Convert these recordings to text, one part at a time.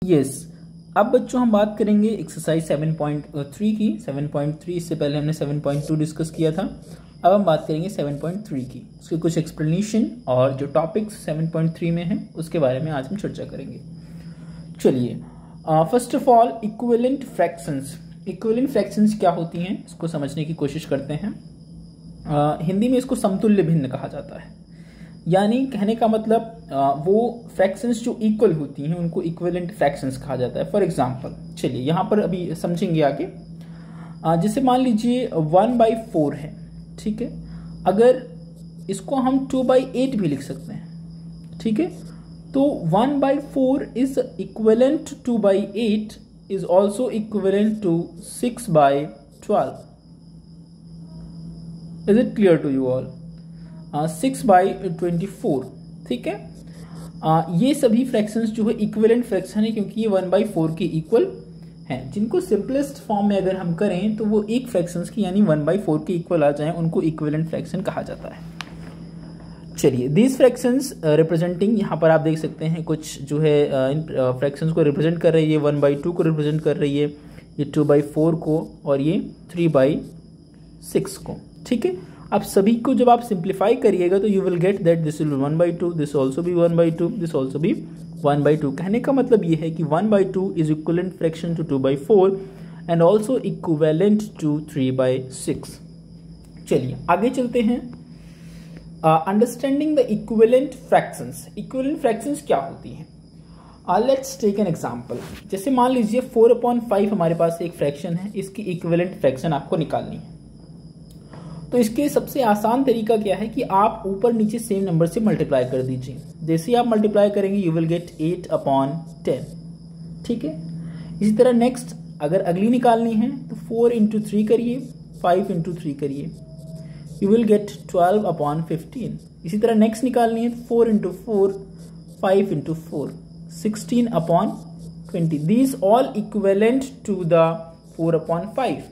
Yes. अब बच्चों हम बात करेंगे एक्सरसाइज 7.3 की। 7.3 इससे पहले हमने 7.2 डिस्कस किया था। अब हम बात करेंगे 7.3 की, उसके कुछ एक्सप्लेनेशन और जो टॉपिक्स 7.3 में हैं उसके बारे में आज हम चर्चा करेंगे। चलिए, first of all equivalent fractions. Equivalent fractions क्या होती हैं इसको समझने की कोशिश करते हैं। हिंदी में इसको समतुल्य भिन्न कहा जाता है, यानी कहने का मतलब वो फ्रैक्शंस जो इक्वल होती हैं उनको इक्विवेलेंट फ्रैक्शंस कहा जाता है। फॉर एग्जांपल, चलिए यहाँ पर अभी समझेंगे आगे। जैसे मान लीजिए 1/4 है, ठीक है। अगर इसको हम 2/8 भी लिख सकते हैं, ठीक है। तो 1/4 is equivalent 2/8 is also equivalent to 6/12। Is it clear to you all? 6/24, ठीक है। ये सभी फ्रैक्शंस जो है इक्विवेलेंट फ्रैक्शन है क्योंकि ये 1/4 के इक्वल हैं। जिनको सिंपलेस्ट फॉर्म में अगर हम करें तो वो एक फ्रैक्शंस की यानी 1/4 के इक्वल आ जाएं, उनको इक्विवेलेंट फ्रैक्शन कहा जाता है। चलिए, दीज फ्रैक्शंस रिप्रेजेंटिंग, यहाँ पर आप देख सकते हैं कुछ जो है इन फ्रैक्शंस को रिप्रेजेंट कर रही है। 1/2 को रिप्रेजेंट कर रही है, ये 2/4 को, और ये 3/6 को, ठीक है। अब सभी को जब आप सिंप्लीफाई करिएगा तो you will get that this will 1/2, this also be 1/2, this also be 1/2। कहने का मतलब ये है कि 1/2 is equivalent fraction to 2/4 and also equivalent to 3/6। चलिए आगे चलते हैं। Understanding the equivalent fractions. Equivalent fractions क्या होती हैं? Let's take an example. जैसे मान लीजिए 4/5 हमारे पास एक फ्रैक्शन है, इसकी इक्विवेलेंट फ्रैक्शन आपको निकालनी है। तो इसके सबसे आसान तरीका क्या है कि आप ऊपर नीचे सेम नंबर से मल्टीप्लाई कर दीजिए। जैसे ही आप मल्टीप्लाई करेंगे यू विल गेट 8/10, ठीक है। इसी तरह नेक्स्ट अगर अगली निकालनी है तो 4 × 3 करिए, 5 × 3 करिए, यू विल गेट 12/15। इसी तरह नेक्स्ट निकालनी है 4 × 4, 5 × 4, 16/20। These all equivalent to the 4/5,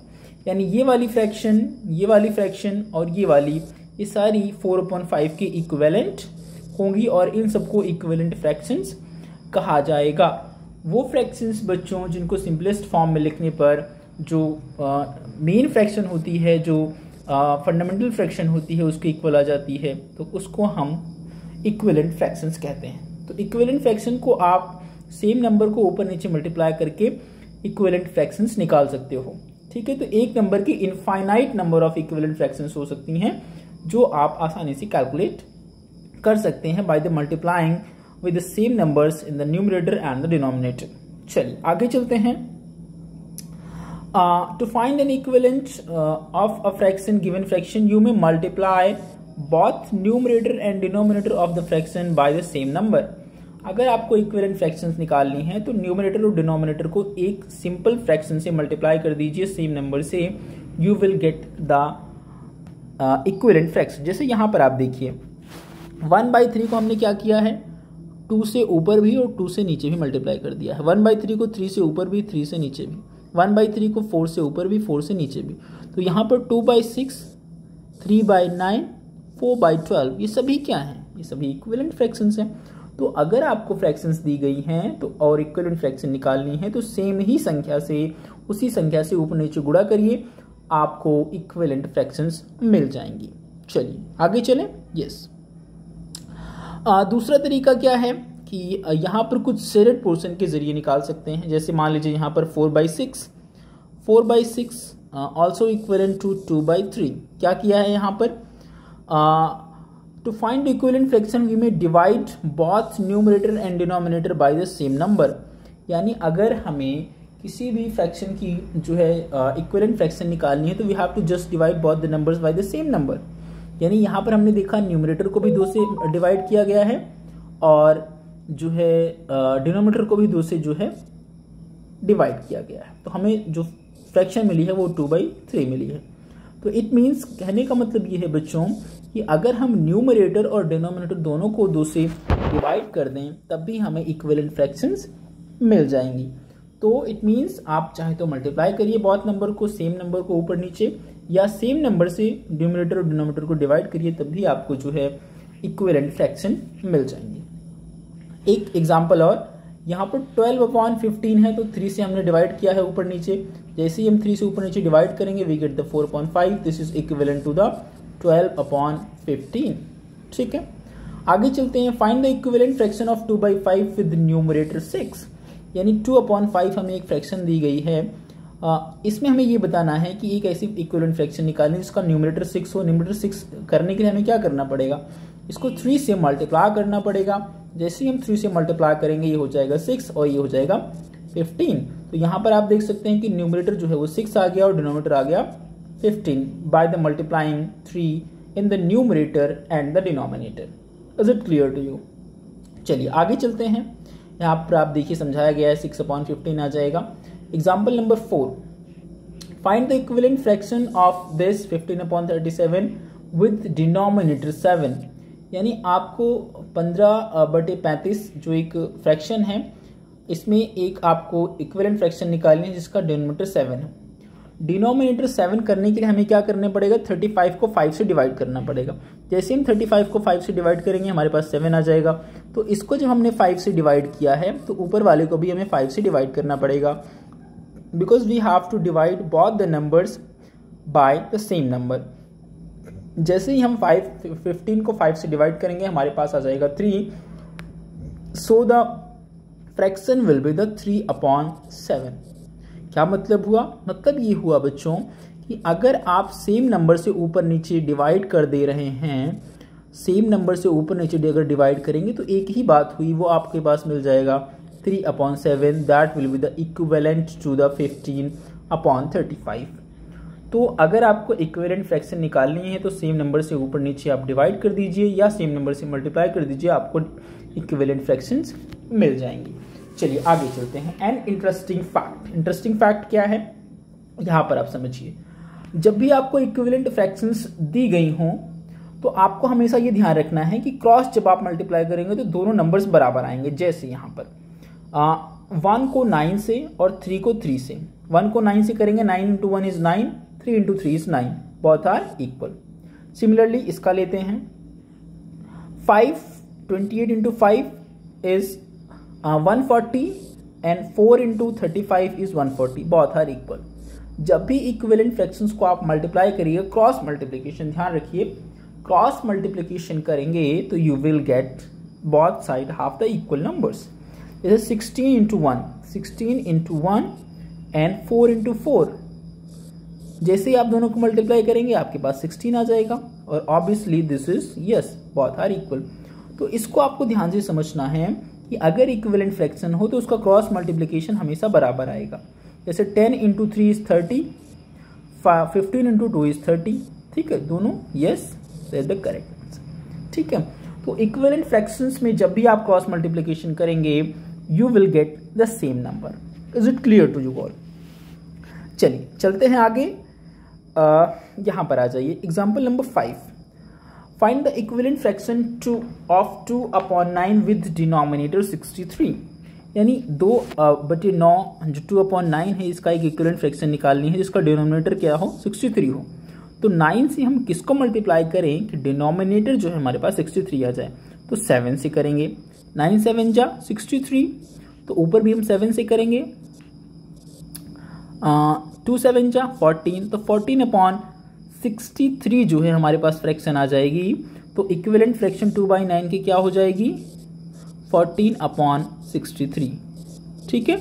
यानी ये वाली फ्रैक्शन और ये वाली, ये सारी 4/5 के इक्विवेलेंट होंगी और इन सबको इक्विवेलेंट फ्रैक्शंस कहा जाएगा। वो फ्रैक्शंस बच्चों जिनको सिंपलेस्ट फॉर्म में लिखने पर जो मेन फ्रैक्शन होती है, जो फंडामेंटल फ्रैक्शन होती है उसके इक्वल आ जाती है, तो उसको हम इक्विवेलेंट फ्रैक्शंस कहते हैं। तो इक्विवेलेंट फ्रैक्शन को आप सेम नंबर को ऊपर नीचे मल्टीप्लाई करके इक्विवेलेंट फ्रैक्शंस निकाल सकते हो, ठीक है। तो एक नंबर की infinite number of equivalent fractions हो सकती हैं जो आप आसानी से कैलकुलेट कर सकते हैं by the multiplying with the same numbers in the numerator and the denominator. चलिए आगे चलते हैं। To find an equivalent of a fraction given fraction you may multiply both numerator and denominator of the fraction by the same number. अगर आपको equivalent fractions निकालनी है तो numerator और डिनोमिनेटर को एक सिंपल फ्रैक्शन से मल्टीप्लाई कर दीजिए सेम नंबर से, you will get the equivalent fraction. जैसे यहाँ पर आप देखिए 1/3 को हमने क्या किया है, 2 से ऊपर भी और 2 से नीचे भी मल्टीप्लाई कर दिया है। 1/3 को 3 से ऊपर भी, 3 से नीचे भी। 1/3 को 4 से ऊपर भी, 4 से नीचे भी। तो यहाँ पर 2/6, 3/9, 4/12 ये सभी क्या हैं? ये सभी इक्विवेलेंट फ्रैक्शंस हैं। तो अगर आपको फ्रैक्शंस दी गई हैं तो और इक्विवेलेंट फ्रैक्शन निकालनी है तो सेम ही संख्या से, उसी संख्या से ऊपर नीचे गुणा करिए, आपको इक्विवेलेंट फ्रैक्शंस मिल जाएंगी। चलिए आगे चलें। यस, दूसरा तरीका क्या है कि यहाँ पर कुछ शेडेड पोर्शन के जरिए निकाल सकते हैं। जैसे मान लीजिए यहाँ पर 4/6 ऑल्सो इक्विवेलेंट टू 2/3। क्या किया है यहाँ पर? To find equivalent fraction we may divide both numerator and denominator by the same number। यानी अगर हमें किसी भी फ्रैक्शन की जो है इक्विवेलेंट फ्रैक्शन निकालनी है तो we have to just divide both the numbers by the same number. यानी यहाँ पर हमने देखा न्यूमरेटर को भी 2 से डिवाइड किया गया है और जो है डिनोमिनेटर को भी 2 से जो है डिवाइड किया गया है। तो हमें जो फ्रैक्शन मिली है वो 2/3 मिली है। तो इट मीन्स, कहने का मतलब ये है बच्चों कि अगर हम न्यूमरेटर और डिनोमिनेटर दोनों को 2 से डिवाइड कर दें तब भी हमें इक्विवेलेंट फ्रैक्शंस मिल जाएंगी। तो इट मीन्स आप चाहे तो मल्टीप्लाई करिए बहुत नंबर को, सेम नंबर को ऊपर नीचे, या सेम नंबर से न्यूमरेटर और डिनोमिनेटर को डिवाइड करिए, तब भी आपको जो है इक्विवेलेंट फ्रैक्शन मिल जाएंगे। एक एग्जांपल और, यहाँ पर 12/15 है तो 3 से हमने डिवाइड किया है ऊपर नीचे। जैसे ही हम 3 से ऊपर नीचे डिवाइड करेंगे we get the 4/5। This is equivalent to the 12/15। ठीक है, आगे चलते हैं। Find the equivalent fraction of 2/5 with numerator 6। यानी 2/5 हमें एक फ्रैक्शन दी गई है। इसमें हमें ये बताना है कि एक ऐसी इक्विवेलेंट फ्रैक्शन निकालनी है जिसका न्यूमरेटर 6 हो। न्यूमरेटर 6 करने के लिए हमें क्या करना पड़ेगा, इसको 3 से मल्टीप्लाई करना पड़ेगा। जैसे ही हम 3 से मल्टीप्लाई करेंगे ये हो जाएगा 6 और ये हो जाएगा 15। तो यहाँ पर आप देख सकते हैं कि न्यूमरेटर जो है वो 6 आ गया और डिनोमिनेटर आ गया 15 by the multiplying 3 in the numerator and the denominator. Is it clear to you? चलिए आगे चलते हैं। यहाँ पर आप देखिए समझाया गया है 6/15 आ जाएगा। Example number 4, find the equivalent fraction of this 15/37 with denominator 7। यानी आपको 15/35 जो एक फ्रैक्शन है इसमें एक आपको इक्विवेलेंट फ्रैक्शन निकालनी है जिसका डिनोमिनेटर 7 है। डिनोमिनेटर 7 करने के लिए हमें क्या करना पड़ेगा, 35 को 5 से डिवाइड करना पड़ेगा। जैसे हम 35 को 5 से डिवाइड करेंगे हमारे पास 7 आ जाएगा। तो इसको जब हमने 5 से डिवाइड किया है तो ऊपर वाले को भी हमें 5 से डिवाइड करना पड़ेगा, because we have to divide both the numbers by the same number. जैसे ही हम 15 को 5 से डिवाइड करेंगे हमारे पास आ जाएगा 3। So the fraction will be the 3/7। क्या मतलब हुआ? मतलब ये हुआ बच्चों कि अगर आप सेम नंबर से ऊपर नीचे डिवाइड कर दे रहे हैं, सेम नंबर से ऊपर नीचे अगर डिवाइड करेंगे तो एक ही बात हुई, वो आपके पास मिल जाएगा 3/7। That will be the equivalent to the 15/35। तो अगर आपको इक्विवेलेंट फ्रैक्शन निकालनी है तो सेम नंबर से ऊपर नीचे आप डिवाइड कर दीजिए या सेम नंबर से मल्टीप्लाई कर दीजिए, आपको इक्विवेलेंट फ्रैक्शंस मिल जाएंगी। चलिए आगे चलते हैं। And interesting fact. Interesting fact क्या है यहां पर आप समझिए। जब भी आपको इक्विवेलेंट फ्रैक्शंस दी गई हों तो आपको हमेशा ये ध्यान रखना है कि क्रॉस जब आप मल्टीप्लाई करेंगे तो दोनों नंबर्स बराबर आएंगे। जैसे यहां पर 1 को 9 से और 3 को 3 से। 1 को 9 से करेंगे, 9 × 1 is 9, 3 × 3 is 9, both are equal. Similarly इसका लेते हैं 28 × 5 is 140 and 4 × 35 is 140, both are equal. जब भी इक्विवेलेंट फ्रैक्शंस को आप मल्टीप्लाई करिए, क्रॉस मल्टीप्लिकेशन, ध्यान रखिए क्रॉस मल्टीप्लिकेशन करेंगे तो you will get both side half the equal numbers. जैसे 16 × 1 एंड 4 × 4। जैसे ही आप दोनों को मल्टीप्लाई करेंगे आपके पास 16 आ जाएगा और obviously this is yes both are equal. तो इसको आपको ध्यान से समझना है कि अगर इक्विवेलेंट फ्रैक्शन हो तो उसका क्रॉस मल्टीप्लिकेशन हमेशा बराबर आएगा। जैसे 10 × 3 इज 30, 15 × 2 इज 30। ठीक है, दोनों yes that the correct answer. ठीक है, तो इक्विवेलेंट फ्रैक्शंस में जब भी आप क्रॉस मल्टीप्लिकेशन करेंगे you will get the same number. Is it clear to you all? चलिए चलते हैं आगे। यहां पर आ जाइए। Example number 5, find the equivalent fraction of 2/9 with denominator 63। यानी 2/9 जो 2/9 है इसका एक इक्विवेलेंट फ्रैक्शन निकालनी है जिसका डिनोमिनेटर क्या हो, 63 हो। तो 9 से हम किसको मल्टीप्लाई करें कि डिनोमिनेटर जो है हमारे पास 63 आ जाए? तो 7 से करेंगे। 9 × 7 = 63, तो ऊपर भी हम 7 से करेंगे। 2 × 7 = 14, तो 14/63 जो है हमारे पास फ्रैक्शन आ जाएगी। तो इक्विवेलेंट फ्रैक्शन 2/9 की क्या हो जाएगी, 14/63। ठीक है,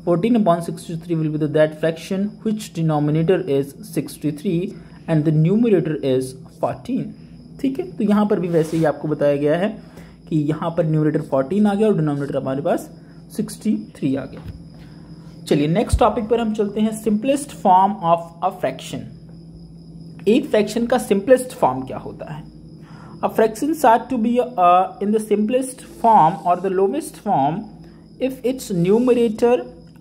14/63 will be that fraction which denominator is 63 and the numerator is 14। ठीक है, तो यहां पर भी वैसे ही आपको बताया गया है कि यहां पर न्यूमरेटर 14 आ गया और डिनोमिनेटर हमारे पास 63 आ गया। चलिए नेक्स्ट टॉपिक पर हम चलते हैं। Simplest form of a fraction. एक फ्रैक्शन का सिंपलेस्ट फॉर्म क्या होता है? A fraction said to be in the simplest form or the lowest form if its numerator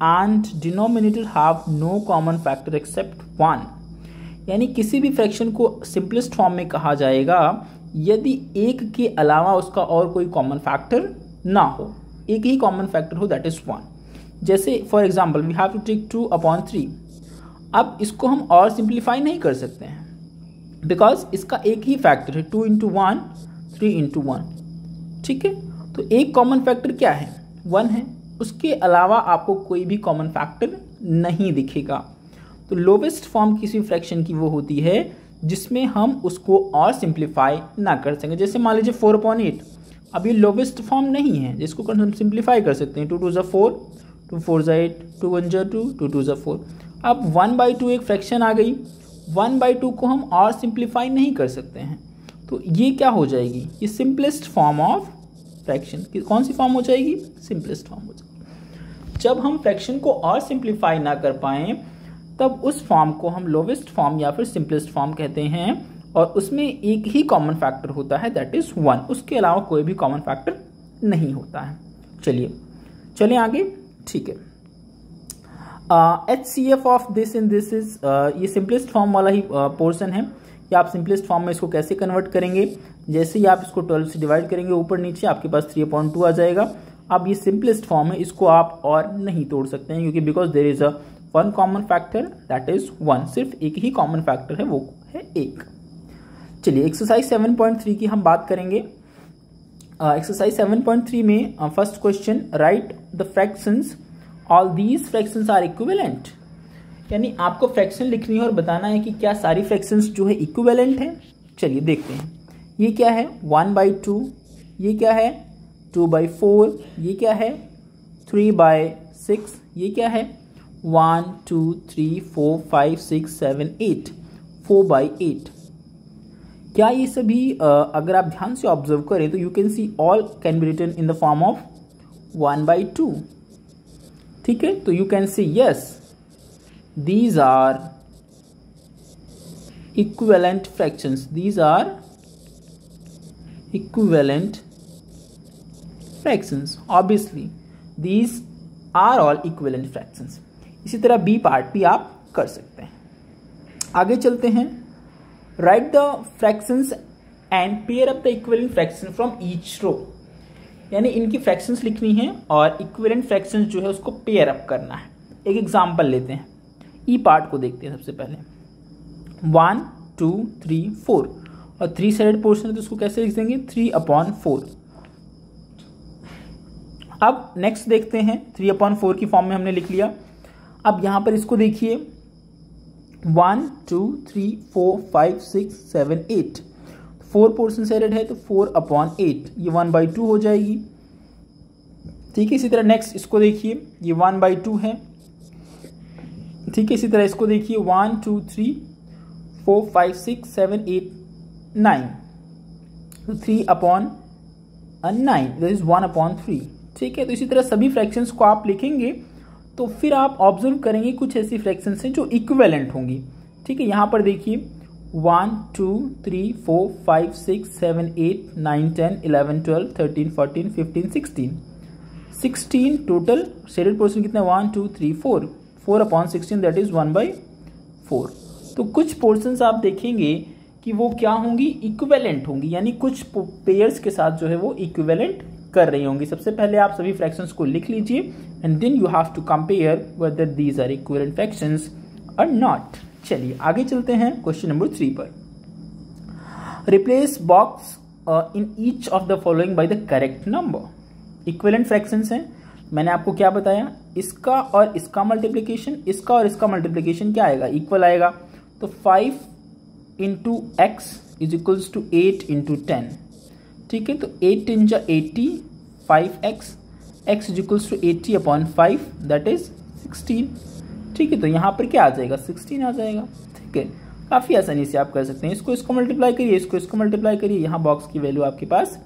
and denominator have no common factor except 1। यानी किसी भी fraction को simplest form में कहा जाएगा यदि एक के अलावा उसका और कोई कॉमन फैक्टर ना हो, एक ही कॉमन फैक्टर हो, दैट इज 1। जैसे for example we have to take 2/3। अब इसको हम और सिंप्लीफाई नहीं कर सकते हैं बिकॉज इसका एक ही फैक्टर है, 2 × 1 3 × 1। ठीक है, तो एक कॉमन फैक्टर क्या है, 1 है, उसके अलावा आपको कोई भी कॉमन फैक्टर नहीं दिखेगा। तो लोवेस्ट फॉर्म किसी फ्रैक्शन की वो होती है जिसमें हम उसको और सिंप्लीफाई ना कर सकें। जैसे मान लीजिए 4/8, अब ये लोवेस्ट फॉर्म नहीं है जिसको हम सिंप्लीफाई कर सकते हैं। 2 2 ज़ा 4, 2 4 ज़ा 8, 2 1 ज़ा 2, 2 2 ज़ा 4। अब 1/2 एक फ्रैक्शन आ गई, 1/2 को हम और सिंप्लीफाई नहीं कर सकते हैं, तो ये क्या हो जाएगी, ये सिंपलेस्ट फॉर्म ऑफ फ्रैक्शन। कौन सी फॉर्म हो जाएगी, सिंपलेस्ट फॉर्म हो जाएगी। जब हम फ्रैक्शन को और सिंप्लीफाई ना कर पाएं तब उस फॉर्म को हम लोवेस्ट फॉर्म या फिर सिंपलेस्ट फॉर्म कहते हैं, और उसमें एक ही कॉमन फैक्टर होता है, दैट इज 1। उसके अलावा कोई भी कॉमन फैक्टर नहीं होता है। चलिए आगे, ठीक है। HCF of this in this is, ये सिंपलेस्ट फॉर्म वाला ही पोर्शन है। या आप सिंपलेस्ट फॉर्म में इसको कैसे कन्वर्ट करेंगे, जैसे ही आप इसको 12 से डिवाइड करेंगे ऊपर नीचे, आपके पास 3/2 आ जाएगा। अब ये सिंपलेस्ट फॉर्म है, इसको आप और नहीं तोड़ सकते हैं क्योंकि because there is a one common factor, that is 1। सिर्फ एक ही कॉमन फैक्टर है, वो है 1। चलिए एक्सरसाइज 7.3 की हम बात करेंगे। एक्सरसाइज 7.3 में first question, write the fractions, all these fractions are equivalent. यानी आपको फ्रैक्शन लिखनी है और बताना है कि क्या सारी फ्रैक्शंस जो है इक्विवेलेंट है। चलिए देखते हैं, ये क्या है 1/2, ये क्या है 2/4, ये क्या है 3/6, ये क्या है 1 2 3 4 5 6 7 8, 4/8। क्या ये सभी अगर आप ध्यान से ऑब्जर्व करें तो you can see all can be written in the form of 1/2। ठीक है, तो you can see yes these are equivalent fractions, these are equivalent fractions, obviously these are all equivalent fractions। इसी तरह बी पार्ट भी आप कर सकते हैं। आगे चलते हैं, write the fractions and pair up the equivalent fraction from each row. यानी इनकी फ्रैक्शंस लिखनी है और इक्विवेलेंट फ्रैक्शंस जो है उसको पेयर अप करना है। एक एग्जांपल लेते हैं, ई पार्ट को देखते हैं सबसे पहले। 1 2 3 4 और 3 साइडेड पोर्शन है तो उसको कैसे लिख देंगे 3/4। अब नेक्स्ट देखते हैं, 3/4 की फॉर्म में हमने लिख लिया। अब यहां पर इसको देखिए 1 2 3 4 5 6 7 8, 4 पोर्शन साइडेड है तो 4/8, ये 1/2 हो जाएगी। ठीक है, इसी तरह नेक्स्ट इसको देखिए, ये 1/2 है। ठीक है, इसी तरह इसको देखिए 1 2 3 4 5 6 7 8 9, तो 3/9, दैट इज 1/3। ठीक है, तो इसी तरह सभी फ्रैक्शंस को आप लिखेंगे तो फिर आप ऑब्जर्व करेंगे कुछ ऐसी फ्रैक्शंस हैं जो इक्विवेलेंट होंगी। ठीक है, यहां पर देखिए 1 2 3 4 5 6 7 8 9 10 11 12 13 14 15 16 टोटल शेडेड पोर्शन कितना 1 2 3 4, 4/16 दैट इज 1/4। तो कुछ पोर्शंस आप देखेंगे कि वो क्या होंगी, इक्विवेलेंट होंगी, यानी कुछ पेयर्स के साथ जो है वो इक्विवेलेंट कर रही होंगी। सबसे पहले आप सभी फ्रैक्शंस को लिख लीजिए and then you have to compare whether these are equivalent fractions और नॉट। चलिए आगे चलते हैं क्वेश्चन नंबर 3 पर। Replace box in each of the following by the correct number. Equivalent fractions हैं, मैंने आपको क्या बताया, इसका और इसका मल्टीप्लिकेशन, इसका और इसका मल्टीप्लिकेशन क्या आएगा, इक्वल आएगा। तो 5 × x इज इक्वल्स टू 8 × 10। ठीक है, तो 8 × 80 5x, x is equals to 80/5 that is 16। ठीक है, तो यहाँ पर क्या आ जाएगा 16 आ जाएगा। ठीक है, काफ़ी आसानी से आप कर सकते हैं, इसको मल्टीप्लाई करिए, इसको मल्टीप्लाई करिए, यहाँ बॉक्स की वैल्यू आपके पास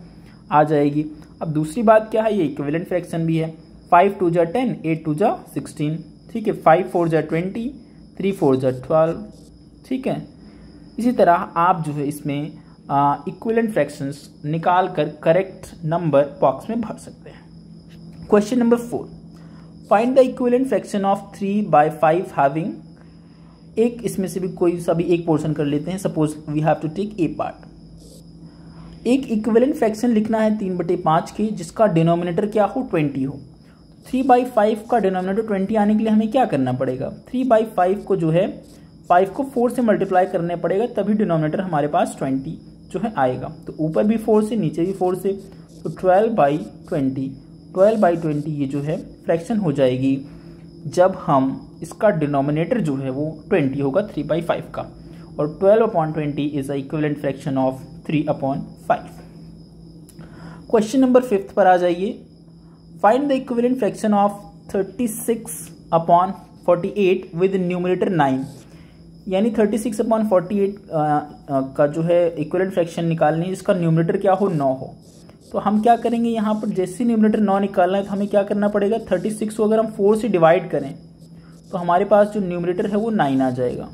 आ जाएगी। अब दूसरी बात क्या है, ये इक्विवेलेंट फ्रैक्शन भी है। 5 2 × 10, 8 2 × 16। ठीक है, 5 4 × 20, 3 4 × 12। ठीक है, इसी तरह आप जो है इसमें इक्विवेलेंट फ्रैक्शंस निकाल कर करेक्ट नंबर बॉक्स में भर सकते हैं। Question number 4, find the equivalent fraction of 3/5 having. एक इसमें से भी कोई सा भी एक पोर्शन कर लेते हैं, suppose we have to take a part. एक इक्विवेलेंट फ्रैक्शन लिखना है 3/5 की जिसका डिनोमिनेटर क्या हो 20 हो। 3/5 का डिनोमिनेटर 20 आने के लिए हमें क्या करना पड़ेगा, 3/5 को जो है 5 को 4 से मल्टीप्लाई करने पड़ेगा, तभी डिनोमिनेटर हमारे पास 20 जो है आएगा। तो ऊपर भी 4 से नीचे भी 4 से, तो 12/20 ये जो है फ्रैक्शन हो जाएगी जब हम इसका डिनोमिनेटर जो है वो 20 होगा 3/5 का, और 12/20 is the equivalent fraction of 3/5। Question number 5 पर आ जाइए। Find the equivalent fraction of 36/48 with numerator 9, यानी 36/48 का जो है इक्विवेलेंट फ्रैक्शन निकालनी है जिसका न्यूमरेटर क्या हो, 9 हो। तो हम क्या करेंगे, यहाँ पर जैसे न्यूमरेटर 9 निकालना है तो हमें क्या करना पड़ेगा, 36 को अगर हम 4 से डिवाइड करें तो हमारे पास जो न्यूमरेटर है वो 9 आ जाएगा।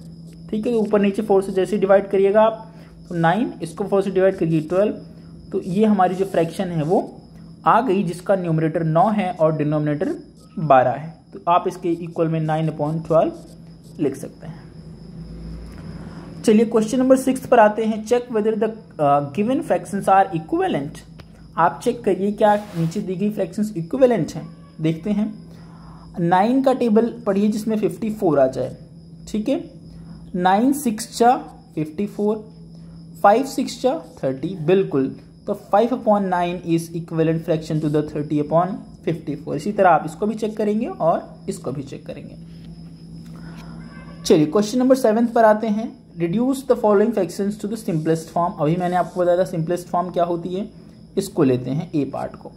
ठीक है, तो ऊपर नीचे 4 से जैसे डिवाइड करिएगा आप तो 9, इसको 4 से डिवाइड करिए 12, तो ये हमारी जो फ्रैक्शन है वो आ गई जिसका न्यूमरेटर 9 है और डिनोमिनेटर 12 है। तो आप इसके इक्वल में 9/12 लिख सकते हैं। चलिए क्वेश्चन नंबर 6 पर आते हैं। Check whether the given fractions are equivalent. आप चेक करिए क्या नीचे दी गई फ्रैक्शंस इक्विवेलेंट हैं। देखते हैं, 9 का टेबल पढ़िए जिसमें 54 आ जाए। ठीक है, 9 6 जा 54, 5 6 जा 30, बिल्कुल। तो 5/9 is equivalent fraction to the 30/54। इसी तरह आप इसको भी चेक करेंगे और इसको भी चेक करेंगे। चलिए क्वेश्चन नंबर 7 पर आते हैं। Reduce the following fractions to the simplest form. अभी मैंने आपको बताया था सिंपलेस्ट फॉर्म क्या होती है। इसको लेते हैं ए पार्ट को,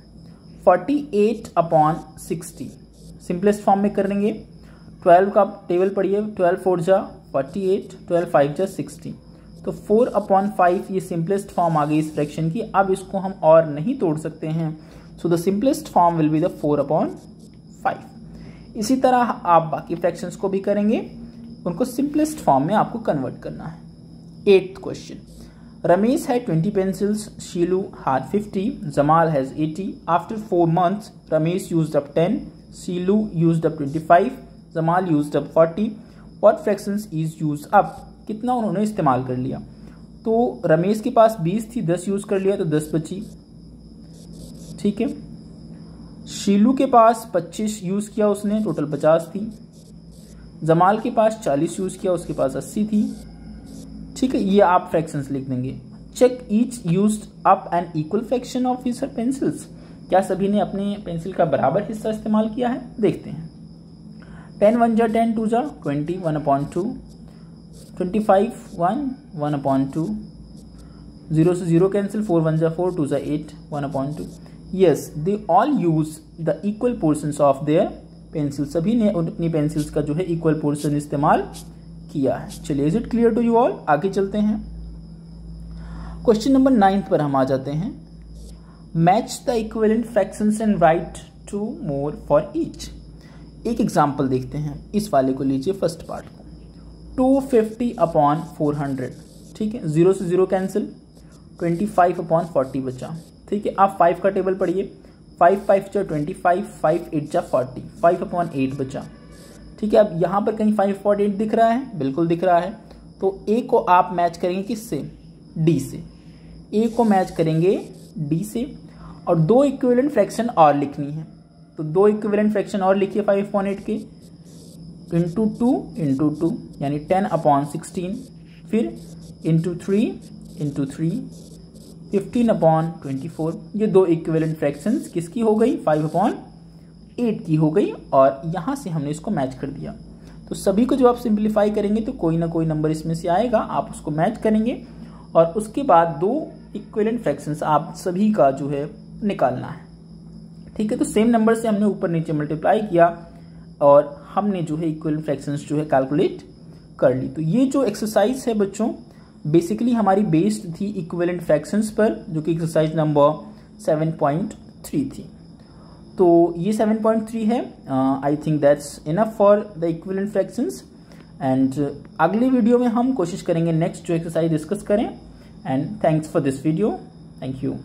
48/60 सिंपलेस्ट फॉर्म में करेंगे। 12 का टेबल पढ़िए, 12 4 जा 48, 12 5 जा 60, तो 4/5 ये सिंपलेस्ट फॉर्म आ गई इस फ्रैक्शन की। अब इसको हम और नहीं तोड़ सकते हैं, so the simplest form will be the 4/5। इसी तरह आप बाकी फ्रैक्शंस को भी करेंगे, उनको सिंपलेस्ट फॉर्म में आपको कन्वर्ट करना है। 8th question, Ramesh had 20 pencils, शीलू had 50, Jamal has 80। After 4 months Ramesh used up 10, शीलू used up 25, Jamal used up 40। What fractions is used up. कितना उन्होंने इस्तेमाल कर लिया। तो रमेश के पास 20 थी, 10 यूज कर लिया तो 10 बची। ठीक है, शीलू के पास 25 यूज किया उसने, टोटल 50 थी। जमाल के पास 40 यूज किया, उसके पास 80 थी। ठीक है, ये आप फ्रैक्शंस लिख देंगे। Check each used up an equal fraction of his pencils. क्या सभी ने अपने पेंसिल का बराबर हिस्सा इस्तेमाल किया है, देखते हैं। 10 1 जा 10, 2 जा 20, 1/2, 25 1, 1/2, 0 से 0 कैंसिल, 4 1 जा 4, 2 जा 8, 1/2। Yes, they all use the equal portions of their pencil. सभी ने अपनी पेंसिल्स का जो है इक्वल पोर्शन इस्तेमाल किया है। चलिए, is it clear to you all. आगे चलते हैं, क्वेश्चन नंबर 9 पर हम आ जाते हैं। Match the equivalent fractions and right 2 more for each. एक एग्जाम्पल देखते हैं, इस वाले को लीजिए फर्स्ट पार्ट को, 250/400। ठीक है, 0 से 0 कैंसिल, 25/40 बचा। ठीक है, आप 5 का टेबल पढ़िए, 5 5 जा 25, 5 8 जा 40, 5/8 बचा। ठीक है, अब यहाँ पर कहीं 5/8 दिख रहा है, बिल्कुल दिख रहा है। तो ए को आप मैच करेंगे किससे, डी से। ए को मैच करेंगे डी से, और 2 इक्विवेलेंट फ्रैक्शन और लिखनी है। तो 2 इक्विवेलेंट फ्रैक्शन और लिखिए 5/8 के, इंटू 2 यानी 10/16, फिर इंटू 3 15/24। ये 2 इक्विवेलेंट फ्रैक्शंस किसकी हो गई, 5/8 की हो गई, और यहाँ से हमने इसको मैच कर दिया। तो सभी को जब आप सिंप्लीफाई करेंगे तो कोई ना कोई नंबर इसमें से आएगा, आप उसको मैच करेंगे और उसके बाद 2 इक्विवेलेंट फ्रैक्शंस आप सभी का जो है निकालना है। ठीक है, तो सेम नंबर से हमने ऊपर नीचे मल्टीप्लाई किया और हमने जो है इक्विवेलेंट फ्रैक्शंस जो है कैलकुलेट कर ली। तो ये जो एक्सरसाइज है बच्चों बेसिकली हमारी बेस्ड थी इक्विवेलेंट फ्रैक्शंस पर, जो कि एक्सरसाइज नंबर 7.3 थी। तो ये 7.3 है। I think that's enough for the equivalent fractions. And अगले वीडियो में हम कोशिश करेंगे नेक्स्ट जो एक्सरसाइज डिस्कस करें। And thanks for this video. Thank you.